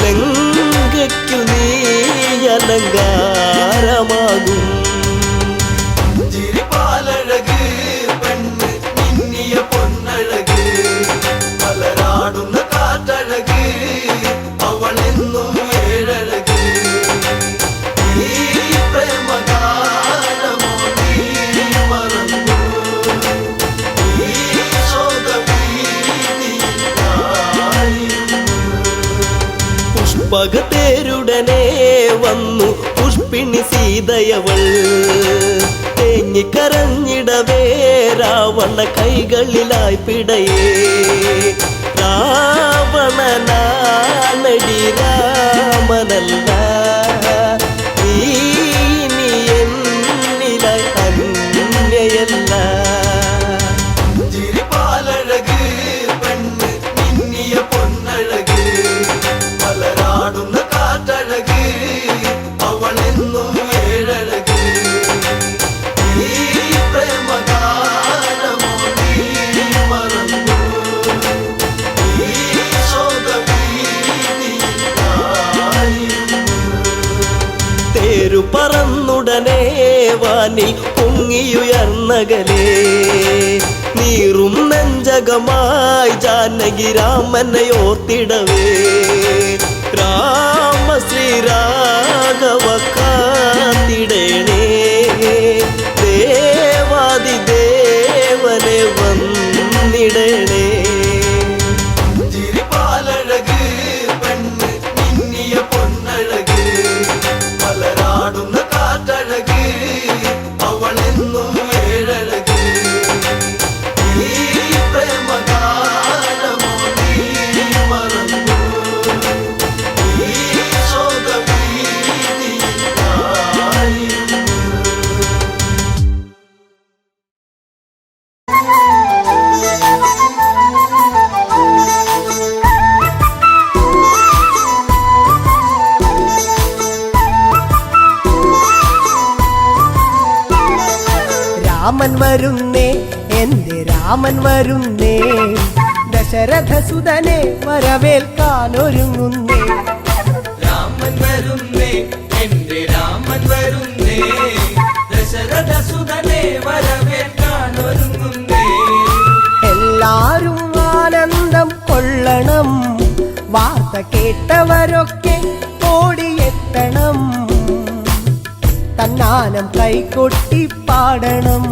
[SPEAKER 5] ലങ്കയ്ക്കു നീ അലങ്കാരമാകും.
[SPEAKER 4] ചിരിപ്പാലഴക് പെണ്ണ് മിന്നിയ പൊന്നഴക് മലരാടുന്ന കാറ്റഴക് അവളെന്നും ഏഴഴക്. ഈ പ്രേമഗാനമോ നീ മറന്നു ഈ ശോകവീതിയിലായിരുന്നു.
[SPEAKER 5] പുഷ്പകത്തേരുടനെ വന്നു പുഷ്പിണി സീതയവൾ തേങ്ങിക്കരഞ്ഞിടവേ രാവണ കൈകളിലായി പിടയേ രാവണനാണടി രാമനല്ല നീ ഇനി എന്നിലായി അന്യയല്ല.
[SPEAKER 4] ചിരിപ്പാലഴക് പെണ്ണ് മിന്നിയ പൊന്നഴക് മലരാടുന്ന കാറ്റഴക് അവളെന്നും ഏഴഴക്. ഈ പ്രേമഗാനമോ നീ മറന്നു ഈ ശോകവീതിയിലായിരുന്നു.
[SPEAKER 5] വാനിൽ പൊങ്ങിയുയർന്നകലേ നീറും നെഞ്ചകമായി ജാനകി രാമനെ ഓർത്തിടവേ രാമ ശ്രീരാഘവ കാത്തിടണേ ദേവാദി ദേവനെ വന്നിടണേ
[SPEAKER 4] ചിരിപ്പാലഴക് പെണ്ണ് മിന്നിയ പൊന്നഴക് മലരാടുന്ന കാറ്റഴക് അവളെന്നും ഏഴഴക് ഈ പ്രേമഗാനമോ നീ മറന്നു ഈ ശോകഭീതിയിലായിരുന്നു.
[SPEAKER 8] രാമൻ വരുന്നേ എന്റെ രാമൻ വരുന്നേ ദശരഥസുതനെ വരവേൽക്കാനൊരുങ്ങുന്നേ
[SPEAKER 1] രാമൻ വരുന്നേ എന്റെ രാമൻ വരുന്നേ ദശരഥസുതനെ വരവേൽക്കാനൊരുങ്ങുന്നേ
[SPEAKER 8] എല്ലാരും ആനന്ദം കൊള്ളണം വാർത്ത കേട്ടവരൊക്കെ ഓടിയെത്തണം തന്നാനം കൈകൊട്ടി പാടണം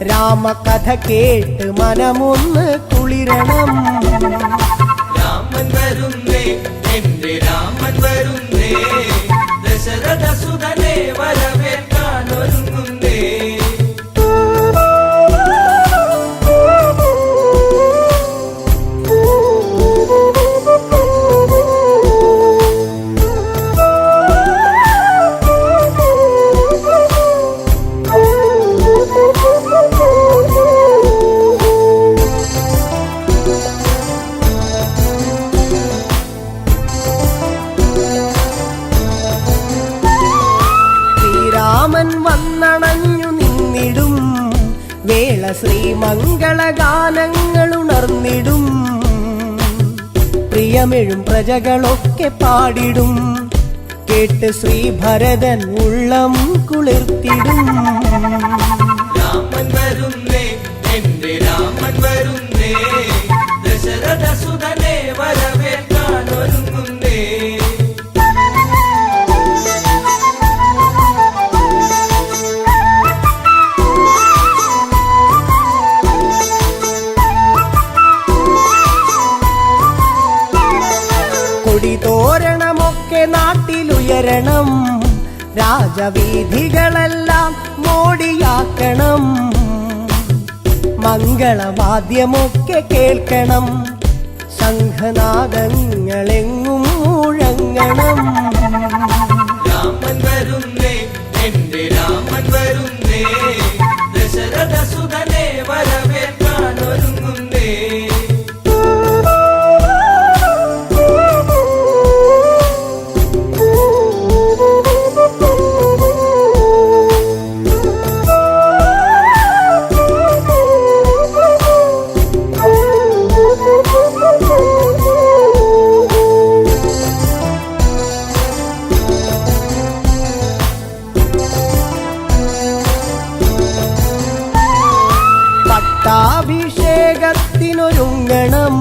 [SPEAKER 8] രാമകഥ കേട്ട് മനമൊന്ന് കുളിരണം
[SPEAKER 1] രാമൻ വരുന്നേ എന്റെ രാമൻ വരുന്നേ ദശരഥസുതനെ വരവേൽക്കാനൊരുങ്ങുന്നേ
[SPEAKER 8] ശ്രീരാമൻ വന്നണഞ്ഞു നിന്നിടും വേള ശ്രീമംഗളഗാനങ്ങൾ ഉണർന്നിടും പ്രിയമെഴും പ്രജകളൊക്കെ പാടിടും കേട്ട് ശ്രീഭരതൻ ഉള്ളം കുളിർത്തിടും
[SPEAKER 1] രാമൻ വരുന്നേ എന്റെ രാമൻ വരുന്നേ ദശരഥസുതനെ വരവേൽക്കാനൊരുങ്ങുന്നേ
[SPEAKER 8] കൊടിതോരണമൊക്കെ നാട്ടിലുയരണം രാജവീഥികളെല്ലാം മോടിയാക്കണം മംഗളവാദ്യമൊക്കെ കേൾക്കണം ശംഖനാദങ്ങളെങ്ങും മുഴങ്ങണം
[SPEAKER 1] രാമൻ വരുന്നേ എന്റെ രാമൻ വരുന്നേ ദശരഥസുതനെ വരവേൽക്കാനൊരുങ്ങുന്നേ
[SPEAKER 8] പട്ടാഭിഷേകത്തിനൊരുങ്ങണം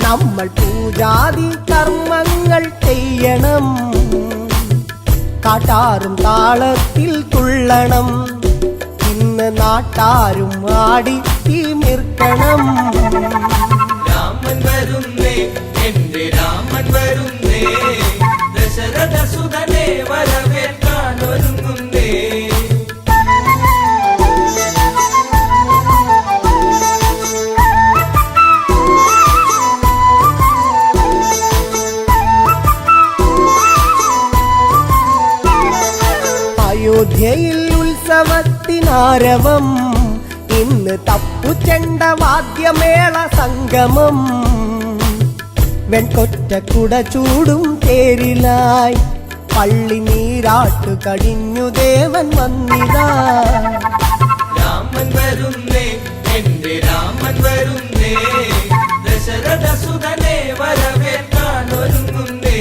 [SPEAKER 8] നമ്മൾ പൂജാതി കർമ്മങ്ങൾ ചെയ്യണം കാട്ടാറും താളത്തിൽ തുള്ളണം ഇന്ന് നാട്ടാരും ആടി തിമിർക്കണം
[SPEAKER 1] രാമൻ വരുന്നേ എന്റെ രാമൻ വരുന്നേ ദശരഥസുതനെ വരവേൽക്കാനൊരുങ്ങുന്നേ
[SPEAKER 8] അയോധ്യയിൽ ഉത്സവത്തിനാരവം ഇന്ന് തപ്പുചെണ്ട വാദ്യമേള സംഗമം വെൺകൊറ്റ കുട ചൂടും തേരിലായി പള്ളി നീരാട്ടു കഴിഞ്ഞു ദേവൻ വന്നിതാ
[SPEAKER 1] രാമൻ വരുന്നേ എന്റെ രാമൻ വരുന്നേ ദശരഥസുതനെ വരവേൽക്കാനൊരുങ്ങുന്നേ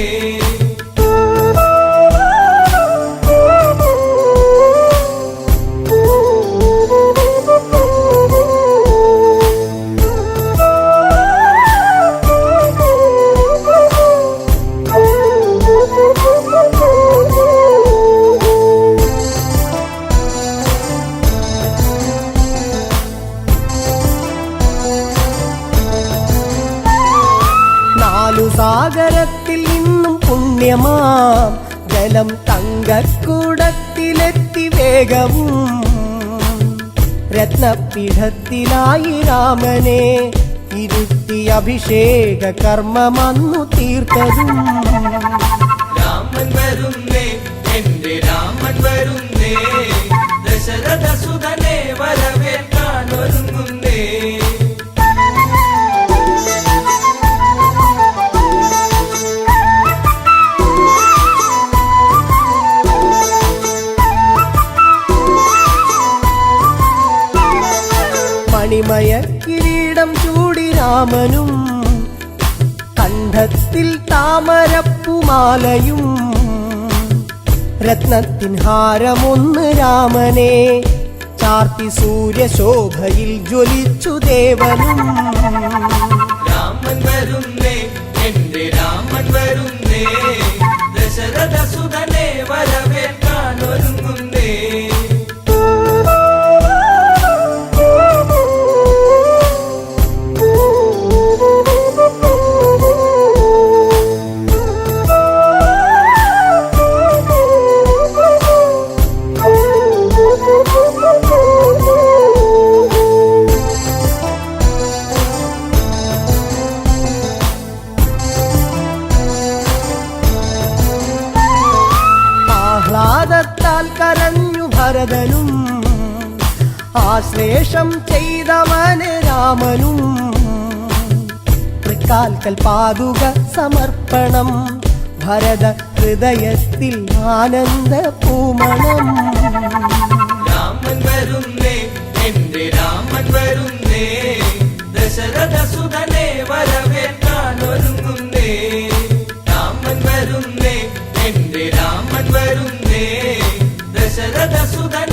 [SPEAKER 8] പുണ്യമാം ജലം തങ്കക്കൂടത്തിലെത്തി വേഗവും രത്നപീഠത്തിലായി രാമനെ ഇരുത്തി അഭിഷേക കർമ്മമന്നു തീർത്തതും
[SPEAKER 1] രാമൻ വരുന്നേ എന്റെ രാമൻ വരുന്നേ ദശരഥ സുതനെ വരവേൽക്കാൻ ഒരുങ്ങുന്നേ
[SPEAKER 8] മണിമയ കിരീടം ചൂടി രാമനും കണ്ഠത്തിൽ താമരപ്പുമാലയും രത്നത്തിൻ ഹാരമൊന്ന് രാമനെ ചാർത്തി സൂര്യശോഭയിൽ ജ്വലിച്ചു ദേവനും
[SPEAKER 1] രാമൻ വരുന്നേ എന്റെ രാമൻ വരുന്നേ ദശരഥ സുതനെ വരവേൽക്കാൻ ഒരുങ്ങുന്നേ
[SPEAKER 8] ആഹ്ലാദത്താൽ കരഞ്ഞു ഭരതനും ആശ്ലേഷം ചെയ്തവന് രാമനും തൃക്കാൽക്കൽ പാതുക സമർപ്പണം ഭരത ഹൃദയത്തിൽ ആനന്ദ പൂമണം
[SPEAKER 1] രാമൻ വരുന്നേ എന്റെ രാമൻ വരുന്നേ ദശരഥ സുതനെ വരവേൽക്കാൻ ഒരുങ്ങുന്നേ രാമൻ വരുന്നേ എന്റെ രാമൻ വരുന്നേ ദശരഥ സുതനെ